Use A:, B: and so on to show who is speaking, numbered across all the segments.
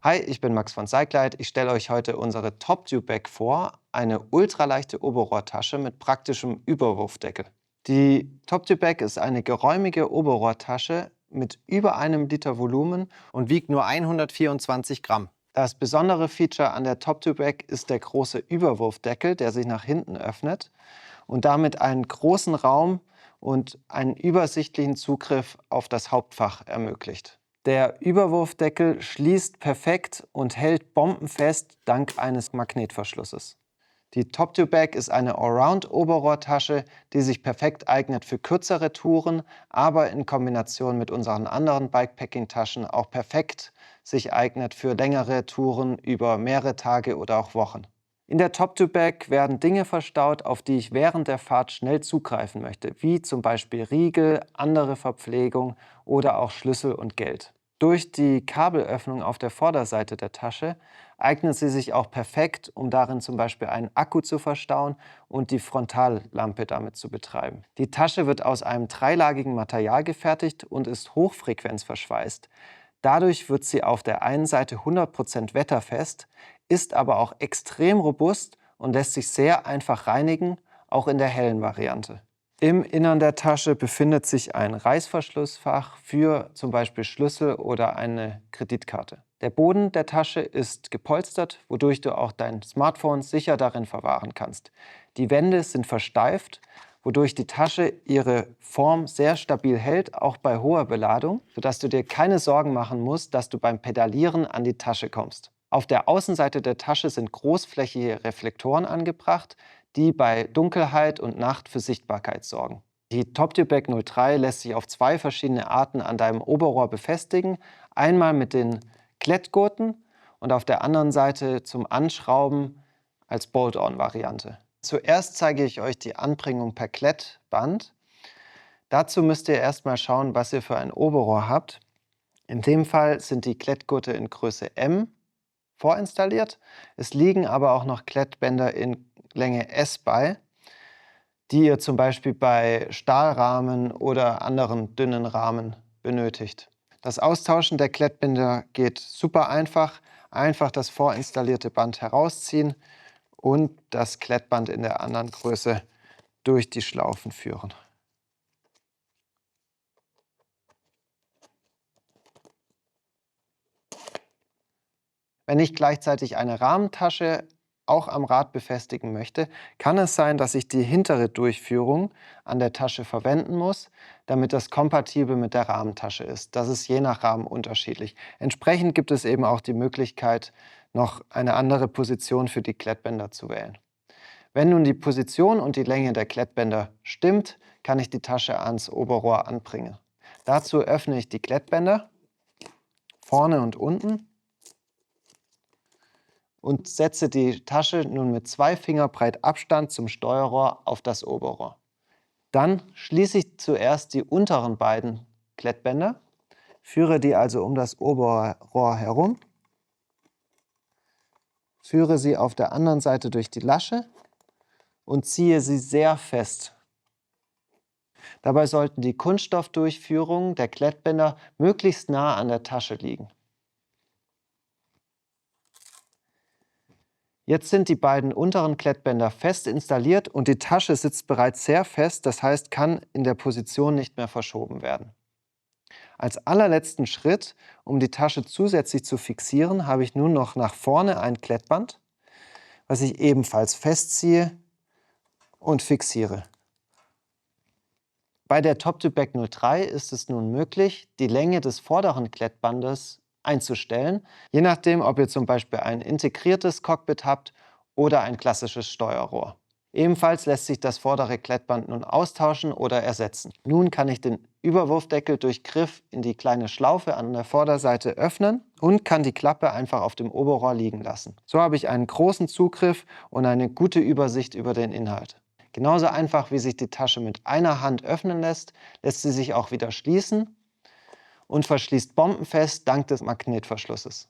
A: Hi, ich bin Max von Cyclite. Ich stelle euch heute unsere Top-Tube-Bag vor, eine ultraleichte Oberrohrtasche mit praktischem Überwurfdeckel. Die Top-Tube-Bag ist eine geräumige Oberrohrtasche mit über einem Liter Volumen und wiegt nur 124 Gramm. Das besondere Feature an der Top-Tube-Bag ist der große Überwurfdeckel, der sich nach hinten öffnet und damit einen großen Raum und einen übersichtlichen Zugriff auf das Hauptfach ermöglicht. Der Überwurfdeckel schließt perfekt und hält bombenfest dank eines Magnetverschlusses. Die Top-Tube-Bag ist eine Allround-Oberrohrtasche, die sich perfekt eignet für kürzere Touren, aber in Kombination mit unseren anderen Bikepacking-Taschen auch perfekt sich eignet für längere Touren über mehrere Tage oder auch Wochen. In der Top-Tube-Bag werden Dinge verstaut, auf die ich während der Fahrt schnell zugreifen möchte, wie zum Beispiel Riegel, andere Verpflegung oder auch Schlüssel und Geld. Durch die Kabelöffnung auf der Vorderseite der Tasche eignet sie sich auch perfekt, um darin zum Beispiel einen Akku zu verstauen und die Frontallampe damit zu betreiben. Die Tasche wird aus einem dreilagigen Material gefertigt und ist hochfrequenzverschweißt. Dadurch wird sie auf der einen Seite 100% wetterfest, ist aber auch extrem robust und lässt sich sehr einfach reinigen, auch in der hellen Variante. Im Innern der Tasche befindet sich ein Reißverschlussfach für zum Beispiel Schlüssel oder eine Kreditkarte. Der Boden der Tasche ist gepolstert, wodurch du auch dein Smartphone sicher darin verwahren kannst. Die Wände sind versteift, wodurch die Tasche ihre Form sehr stabil hält, auch bei hoher Beladung, sodass du dir keine Sorgen machen musst, dass du beim Pedalieren an die Tasche kommst. Auf der Außenseite der Tasche sind großflächige Reflektoren angebracht, die bei Dunkelheit und Nacht für Sichtbarkeit sorgen. Die Top-Tube-Bag 03 lässt sich auf zwei verschiedene Arten an deinem Oberrohr befestigen. Einmal mit den Klettgurten und auf der anderen Seite zum Anschrauben als Bolt-on-Variante. Zuerst zeige ich euch die Anbringung per Klettband. Dazu müsst ihr erstmal schauen, was ihr für ein Oberrohr habt. In dem Fall sind die Klettgurte in Größe M vorinstalliert. Es liegen aber auch noch Klettbänder in Länge S bei, die ihr zum Beispiel bei Stahlrahmen oder anderen dünnen Rahmen benötigt. Das Austauschen der Klettbänder geht super einfach. Einfach das vorinstallierte Band herausziehen und das Klettband in der anderen Größe durch die Schlaufen führen. Wenn ich gleichzeitig eine Rahmentasche auch am Rad befestigen möchte, kann es sein, dass ich die hintere Durchführung an der Tasche verwenden muss, damit das kompatibel mit der Rahmentasche ist. Das ist je nach Rahmen unterschiedlich. Entsprechend gibt es eben auch die Möglichkeit, noch eine andere Position für die Klettbänder zu wählen. Wenn nun die Position und die Länge der Klettbänder stimmt, kann ich die Tasche ans Oberrohr anbringen. Dazu öffne ich die Klettbänder vorne und unten und setze die Tasche nun mit 2 Finger breit Abstand zum Steuerrohr auf das Oberrohr. Dann schließe ich zuerst die unteren beiden Klettbänder, führe die also um das Oberrohr herum, führe sie auf der anderen Seite durch die Lasche und ziehe sie sehr fest. Dabei sollten die Kunststoffdurchführungen der Klettbänder möglichst nah an der Tasche liegen. Jetzt sind die beiden unteren Klettbänder fest installiert und die Tasche sitzt bereits sehr fest, das heißt, kann in der Position nicht mehr verschoben werden. Als allerletzten Schritt, um die Tasche zusätzlich zu fixieren, habe ich nun noch nach vorne ein Klettband, was ich ebenfalls festziehe und fixiere. Bei der Top-Tube-Bag 03 ist es nun möglich, die Länge des vorderen Klettbandes einzustellen, je nachdem, ob ihr zum Beispiel ein integriertes Cockpit habt oder ein klassisches Steuerrohr. Ebenfalls lässt sich das vordere Klettband nun austauschen oder ersetzen. Nun kann ich den Überwurfdeckel durch Griff in die kleine Schlaufe an der Vorderseite öffnen und kann die Klappe einfach auf dem Oberrohr liegen lassen. So habe ich einen großen Zugriff und eine gute Übersicht über den Inhalt. Genauso einfach, wie sich die Tasche mit einer Hand öffnen lässt, lässt sie sich auch wieder schließen und verschließt bombenfest dank des Magnetverschlusses.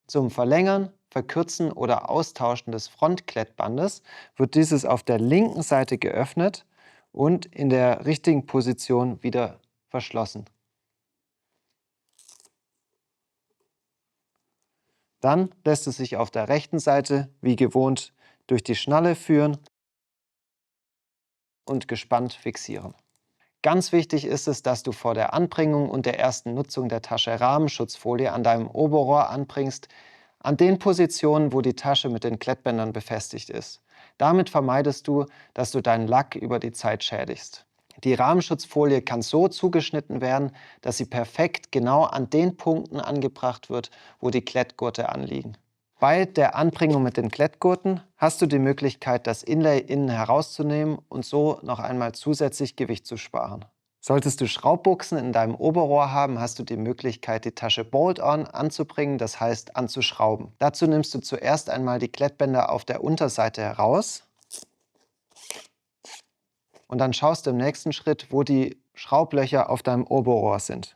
A: Zum Verlängern, Verkürzen oder Austauschen des Frontklettbandes wird dieses auf der linken Seite geöffnet und in der richtigen Position wieder verschlossen. Dann lässt es sich auf der rechten Seite wie gewohnt durch die Schnalle führen und gespannt fixieren. Ganz wichtig ist es, dass du vor der Anbringung und der ersten Nutzung der Tasche Rahmenschutzfolie an deinem Oberrohr anbringst, an den Positionen, wo die Tasche mit den Klettbändern befestigt ist. Damit vermeidest du, dass du deinen Lack über die Zeit schädigst. Die Rahmenschutzfolie kann so zugeschnitten werden, dass sie perfekt genau an den Punkten angebracht wird, wo die Klettgurte anliegen. Bei der Anbringung mit den Klettgurten hast du die Möglichkeit, das Inlay innen herauszunehmen und so noch einmal zusätzlich Gewicht zu sparen. Solltest du Schraubbuchsen in deinem Oberrohr haben, hast du die Möglichkeit, die Tasche Bolt-on anzubringen, das heißt anzuschrauben. Dazu nimmst du zuerst einmal die Klettbänder auf der Unterseite heraus und dann schaust du im nächsten Schritt, wo die Schraublöcher auf deinem Oberrohr sind.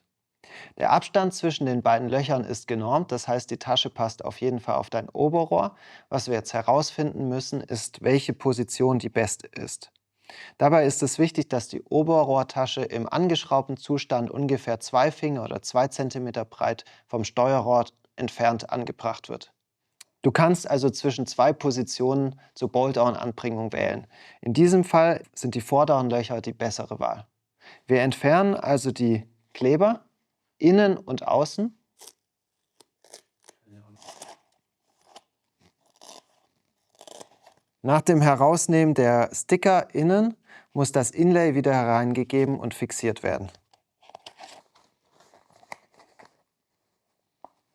A: Der Abstand zwischen den beiden Löchern ist genormt, das heißt, die Tasche passt auf jeden Fall auf dein Oberrohr. Was wir jetzt herausfinden müssen, ist, welche Position die beste ist. Dabei ist es wichtig, dass die Oberrohrtasche im angeschraubten Zustand ungefähr 2 Finger oder 2 Zentimeter breit vom Steuerrohr entfernt angebracht wird. Du kannst also zwischen 2 Positionen zur Bolt-on-Anbringung wählen. In diesem Fall sind die vorderen Löcher die bessere Wahl. Wir entfernen also die Kleber innen und außen. Nach dem Herausnehmen der Sticker innen muss das Inlay wieder hereingegeben und fixiert werden.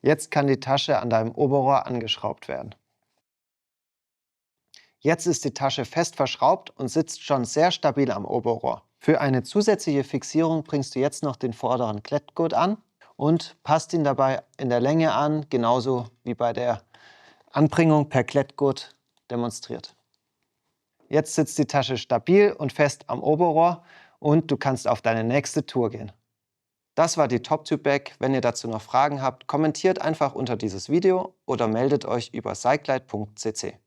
A: Jetzt kann die Tasche an deinem Oberrohr angeschraubt werden. Jetzt ist die Tasche fest verschraubt und sitzt schon sehr stabil am Oberrohr. Für eine zusätzliche Fixierung bringst du jetzt noch den vorderen Klettgurt an und passt ihn dabei in der Länge an, genauso wie bei der Anbringung per Klettgurt demonstriert. Jetzt sitzt die Tasche stabil und fest am Oberrohr und du kannst auf deine nächste Tour gehen. Das war die Top-Tube-Bag. Wenn ihr dazu noch Fragen habt, kommentiert einfach unter dieses Video oder meldet euch über cyclite.cc.